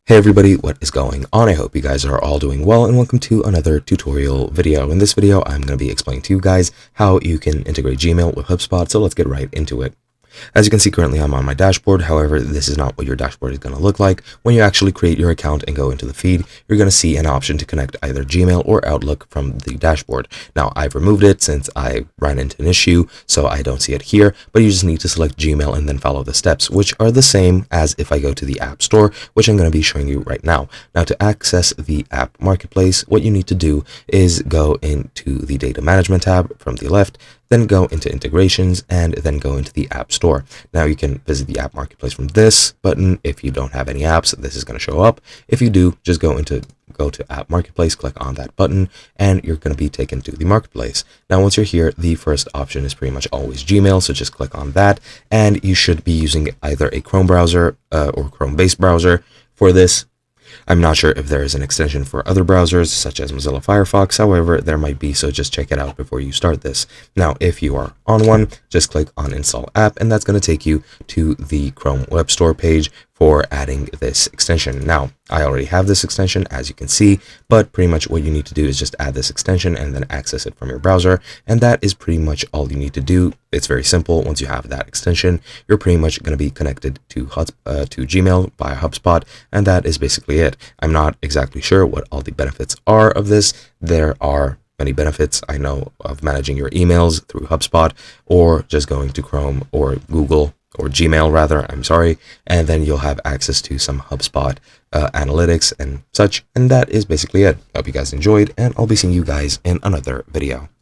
Hey everybody, what is going on? I hope you guys are all doing well and welcome to another tutorial video. In this video, I'm going to be explaining to you guys how you can integrate Gmail with HubSpot, so let's get right into it. As you can see, currently I'm on my dashboard. However, this is not what your dashboard is going to look like. When you actually create your account and go into the feed, you're going to see an option to connect either Gmail or Outlook from the dashboard. Now, I've removed it since I ran into an issue, so I don't see it here, but you just need to select Gmail and then follow the steps, which are the same as if I go to the App Store, which I'm going to be showing you right now. Now, to access the app marketplace, what you need to do is go into the data management tab from the left, then go into integrations, and then go into the App Store. Now you can visit the app marketplace from this button. If you don't have any apps, this is going to show up. If you do, just go to app marketplace, click on that button, and you're going to be taken to the marketplace. Now once you're here, the first option is pretty much always Gmail, so just click on that, and you should be using either a Chrome browser or Chrome based browser for this. I'm not sure if there is an extension for other browsers such as Mozilla Firefox. However, there might be, so just check it out before you start this. Now, if you are on one, just click on Install App, and that's going to take you to the Chrome Web Store page for adding this extension. Now, I already have this extension, as you can see, but pretty much what you need to do is just add this extension and then access it from your browser, and that is pretty much all you need to do. It's very simple. Once you have that extension, you're pretty much going to be connected to Gmail by HubSpot, and that is basically it. I'm not exactly sure what all the benefits are of this. There are many benefits I know of managing your emails through HubSpot, or just going to Chrome or Google, or Gmail rather, I'm sorry, and then you'll have access to some HubSpot analytics and such, and that is basically it. I hope you guys enjoyed, and I'll be seeing you guys in another video.